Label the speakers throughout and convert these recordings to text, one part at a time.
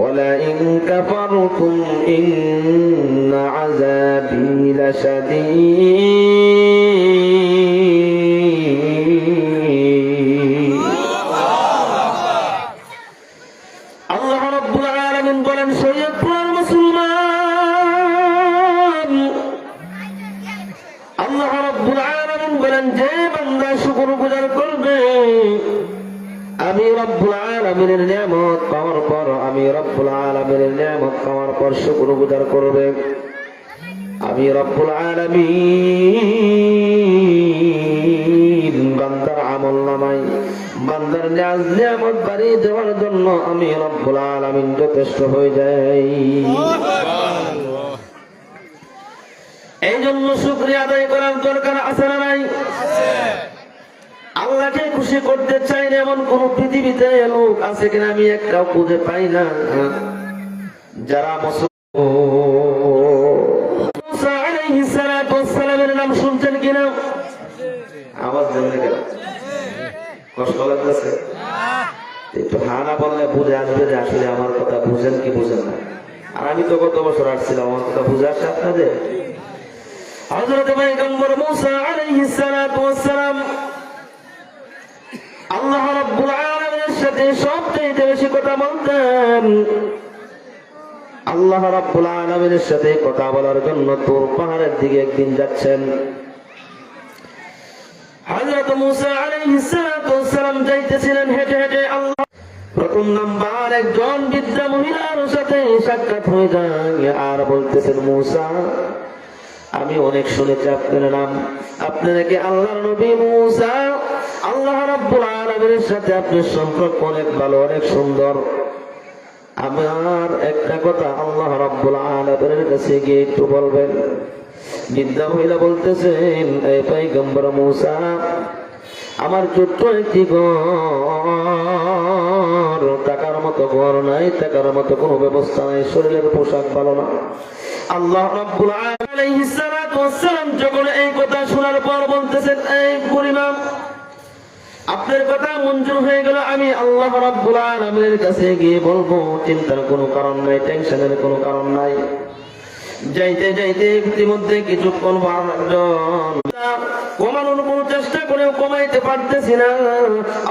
Speaker 1: ولئن كفرتم إن عذابي لشديد আল্লাহ রাব্বুল আলামিন বলেন শরীয়তপুর মুসলমান আল্লাহ রাব্বুল আলামিন বলেন যে বান্দা শুকরগুজার করবে আমি রব্বুল আলামিনের নিয়ামত পাওয়ার পর শুকরগুজার করবে আমি রব্বুল আলামিন বান্দার আমলনামায় বান্দার নিয়ামত বাড়িয়ে দেওয়ার জন্য আমি রব্বুল আলামিন যথেষ্ট হয়ে যাই। এই জন্য শুকরিয়া আদায় করার দরকার আছে না নাই? আল্লাহকে খুশি করতে চাই না এমন কোন পৃথিবীতে লোক আছে কিনা আমি একটাও খুঁজে পাই না যারা মুসা আলাইহিস সালাতু ওয়াস সালামের নাম শুনছেন কিনা? আওয়াজ দেন না কেন? কষ্ট লাগতেছে? একটু হানা বললে বুঝে আসবে যে আসলে আমার কথা বুঝেন কি বুঝেন না। আর আমি তো গত বছর আসছিলাম, আমার কথা বুঝে আসছে আপনাদের? হযরত পয়গম্বর মুসা আলাইহিস সালাতু ওয়াস সালাম আল্লাহ রাব্বুল আলামিনের সাথে সবচেয়ে বেশি কথা বলতেন। আল্লাহ রাব্বুল আলামিনের সাথে কথা বলার জন্য তুর পাহাড়ের দিকে একদিন যাচ্ছেন। হযরত মুসা আলাইহিস সালাতু ওয়াস সালাম যাইতেছিলেন হেঁটে হেঁটে। আল্লাহ প্রথম নাম্বার একজন বৃদ্ধা মহিলার সাথে সাক্ষাৎ হয়ে যায় আর বলতেছেন মুসা আমি অনেক শুনেছি আপনার নাম, আপনি নাকি আল্লাহর নবী মুসা, আল্লাহ রাব্বুল আলামিনের সাথে আপনার সম্পর্ক অনেক ভালো অনেক সুন্দর। আমার একটা কথা আল্লাহ রাব্বুল আলামিনের কাছে গিয়ে একটু বলবেন। বৃদ্ধা মহিলা বলতেছেন এই পয়গম্বর মুসা আমার ছোট্ট একটি ঘর, টাকার মতো ঘর নাই, টাকার মতো কোনো ব্যবস্থা নাই, শরীরের পোশাক ভালো না। আল্লাহ রাব্বুল আলাইহিস সালাতু ওয়াস সালাম যখন এই কথা শোনার পর বলতেছেন এই বুড়িমা আপনার কথা মঞ্জুর হয়ে গেল, আমি আল্লাহ রাব্বুল আলামিনের কাছে গিয়ে বলবো, চিন্তার কোনো কারণ নাই, টেনশনের কোনো কারণ নাই। যাইতে যাইতে ইতিমধ্যে কিছুক্ষণ কমানোর কোনো চেষ্টা করেও কমাইতে পারতেছি না।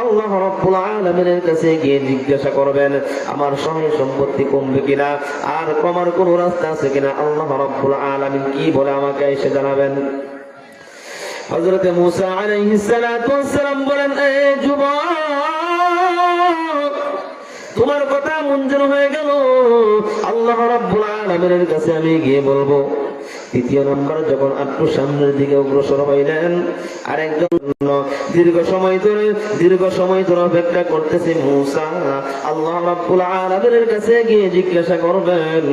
Speaker 1: আল্লাহ রাব্বুল আলামিনের কাছে গিয়ে জিজ্ঞাসা করবেন আমার সহায় সম্পত্তি কমবে কিনা, আর কমার কোনো রাস্তা আছে কিনা। আল্লাহ রাব্বুল আলামিন কি বলে আমাকে এসে জানাবেন। হযরত মুসা আলাইহিস সালাতু ওয়াস সালাম বলেন এ যুবক তোমার কথা মঞ্জুর হয়ে গেল, আল্লাহ রাব্বুল আলামিনের কাছে আমি গিয়ে বলবো। তৃতীয় নম্বর যখন একটু সামনের দিকে অগ্রসর হইলেন আর একজন দীর্ঘ সময় ধরে অপেক্ষা করতেছে মুসা আল্লাহ রাব্বুল আলামিনের কাছে গিয়ে জিজ্ঞাসা করবেন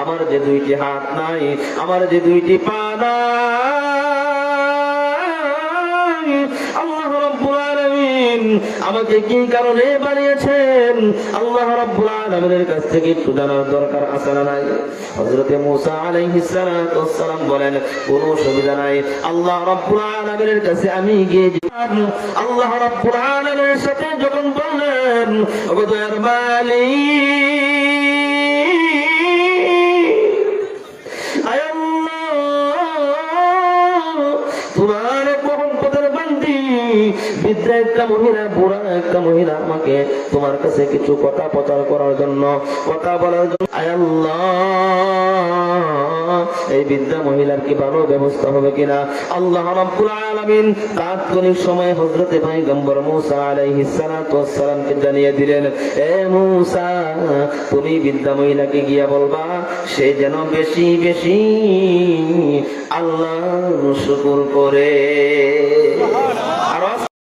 Speaker 1: আমার যে দুইটি হাত নাই, আমার যে দুইটি পা নাই, আল্লাহ রাব্বুল আলামিন আমাকে কি কারণে বানিয়েছেন, আল্লাহ রাব্বুল আলামিনের কাছ থেকে একটু জানার দরকার আছে না নাই? হযরত মুসা আলাইহিস সালাতু ওয়াস সালাম বলেন কোনো অসুবিধা নাই, আল্লাহ রাব্বুল আলামিনের কাছে আমি গিয়ে আল্লাহ রাব্বুল আলামিনের সাথে যখন বললেন ওগো দয়ার মালিক আয় আল্লাহ তোমার মহব্বতের বান্দি বৃদ্ধা একটা মহিলা বুড়া একটা মহিলা আমাকে তোমার কাছে কিছু কথা প্রচার করার জন্য কথা বলার জন্য আয় আল্লাহ এই বৃদ্ধা মহিলার কি ভালো ব্যবস্থা হবে কিনা। আল্লাহ রাব্বুল আলামিন তাৎক্ষণিক সময়ে হযরত পয়গম্বর মুসা আলাইহিস সালাতু ওয়াস সালামকে জানিয়ে দিলেন এ মুসা তুমি বৃদ্ধা মহিলাকে গিয়া বলবা সে যেন বেশি বেশি আল্লাহর শুকর করে। আর